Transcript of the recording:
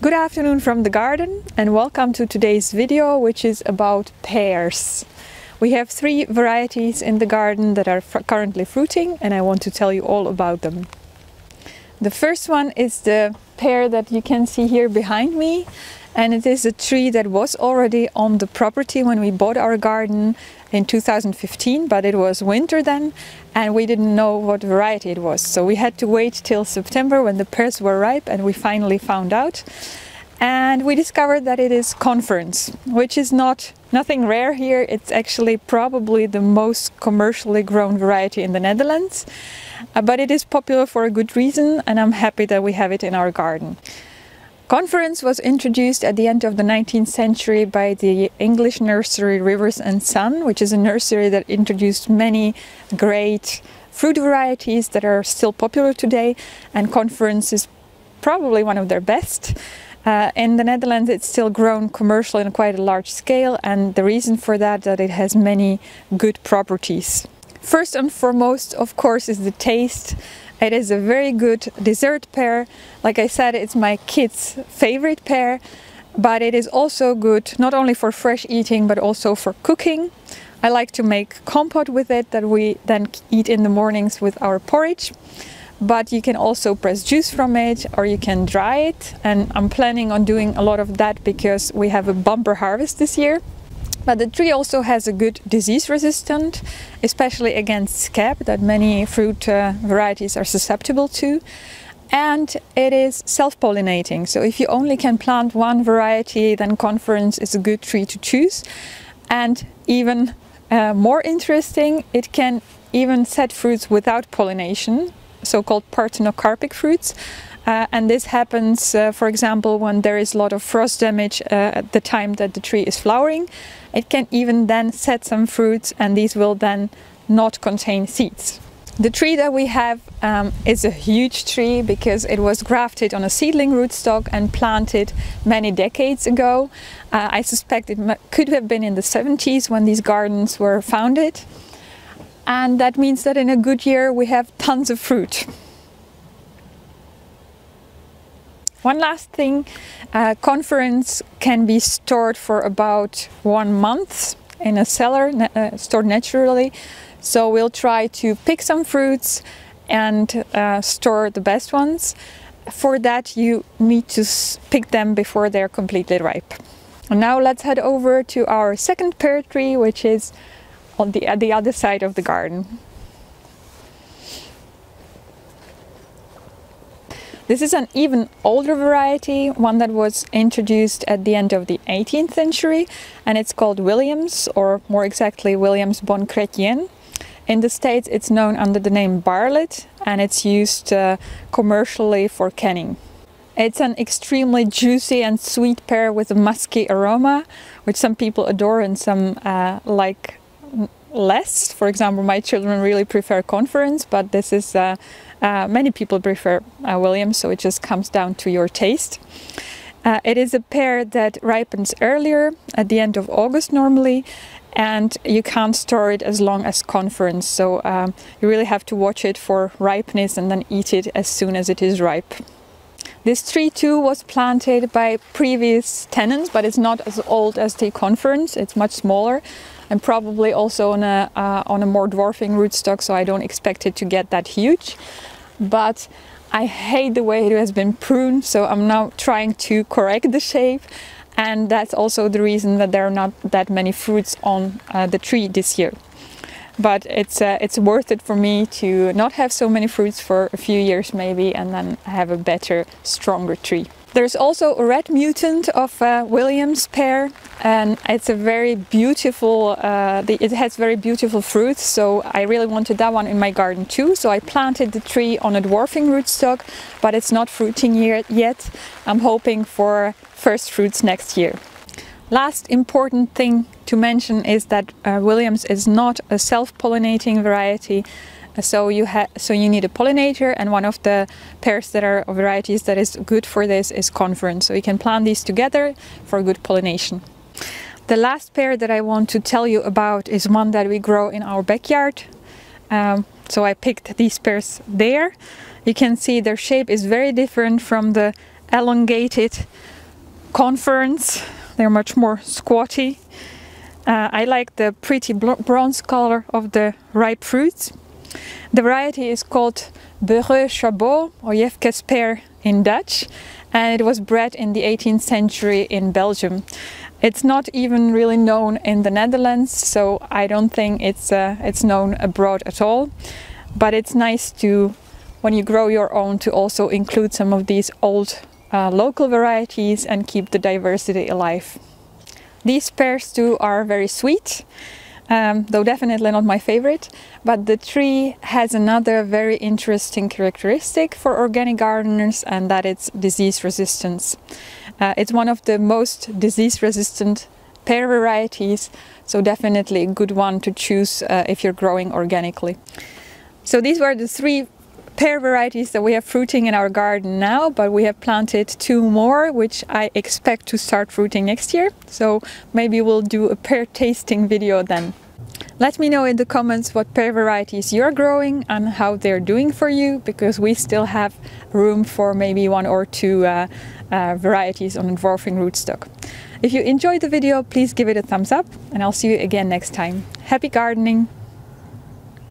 Good afternoon from the garden and welcome to today's video, which is about pears. We have 3 varieties in the garden that are currently fruiting and I want to tell you all about them. The first one is the pear that you can see here behind me, and it is a tree that was already on the property when we bought our garden in 2015, but it was winter then and we didn't know what variety it was. So we had to wait till September when the pears were ripe and we finally found out. And we discovered that it is Conference, which is nothing rare here. It's actually probably the most commercially grown variety in the Netherlands. But it is popular for a good reason and I'm happy that we have it in our garden. Conference was introduced at the end of the 19th century by the English nursery Rivers and Son, which is a nursery that introduced many great fruit varieties that are still popular today, and Conference is probably one of their best. In the Netherlands it's still grown commercially on quite a large scale, and the reason for that it has many good properties. First and foremost, of course, is the taste. It is a very good dessert pear. Like I said, it's my kids' favorite pear, but it is also good not only for fresh eating but also for cooking. I like to make compote with it that we then eat in the mornings with our porridge. But you can also press juice from it or you can dry it, and I'm planning on doing a lot of that because we have a bumper harvest this year. But the tree also has a good disease resistance, especially against scab that many fruit varieties are susceptible to. And it is self-pollinating, so if you only can plant one variety, then Conference is a good tree to choose. And even more interesting, it can even set fruits without pollination, so-called parthenocarpic fruits. And this happens, for example, when there is a lot of frost damage at the time that the tree is flowering. It can even then set some fruits, and these will then not contain seeds. The tree that we have is a huge tree because it was grafted on a seedling rootstock and planted many decades ago. I suspect it could have been in the 70s when these gardens were founded. And that means that in a good year we have tons of fruit. One last thing, Conference can be stored for about 1 month in a cellar, stored naturally. So we'll try to pick some fruits and store the best ones. For that you need to pick them before they're completely ripe. And now let's head over to our second pear tree, which is on the other side of the garden. This is an even older variety, one that was introduced at the end of the 18th century, and it's called Williams, or more exactly Williams Bon Chrétien. In the States it's known under the name Bartlett, and it's used commercially for canning. It's an extremely juicy and sweet pear with a musky aroma, which some people adore and some like less. For example, my children really prefer Conference, but this is many people prefer Williams, so it just comes down to your taste. It is a pear that ripens earlier, at the end of August normally, and you can't store it as long as Conference, so you really have to watch it for ripeness and then eat it as soon as it is ripe. This tree too was planted by previous tenants, but it's not as old as the Conference. It's much smaller and probably also on a more dwarfing rootstock, so I don't expect it to get that huge. But I hate the way it has been pruned, so I'm now trying to correct the shape, and that's also the reason that there are not that many fruits on the tree this year. But it's worth it for me to not have so many fruits for a few years maybe, and then have a better, stronger tree. There's also a red mutant of Williams pear, and it's a very beautiful, it has very beautiful fruits, so I really wanted that one in my garden too. So I planted the tree on a dwarfing rootstock, but it's not fruiting yet. I'm hoping for first fruits next year. Last important thing to mention is that Williams is not a self-pollinating variety. So you need a pollinator, and one of the pears that are varieties that is good for this is Conference. So you can plant these together for good pollination. The last pear that I want to tell you about is one that we grow in our backyard. So I picked these pears there. You can see their shape is very different from the elongated conference. They're much more squatty. I like the pretty bronze color of the ripe fruits. The variety is called Beurré Chaboceau, or Jefkes pear in Dutch, and it was bred in the 18th century in Belgium. It's not even really known in the Netherlands, so I don't think it's known abroad at all. But it's nice to, when you grow your own, to also include some of these old local varieties and keep the diversity alive. These pears too are very sweet, though definitely not my favorite, but the tree has another very interesting characteristic for organic gardeners, and that it's disease resistance. It's one of the most disease resistant pear varieties, so definitely a good one to choose if you're growing organically. So these were the 3 pear varieties that we have fruiting in our garden now, but we have planted 2 more, which I expect to start fruiting next year. So maybe we'll do a pear tasting video then. Let me know in the comments what pear varieties you're growing and how they're doing for you, because we still have room for maybe 1 or 2 varieties on dwarfing rootstock. If you enjoyed the video, please give it a thumbs up, and I'll see you again next time. Happy gardening!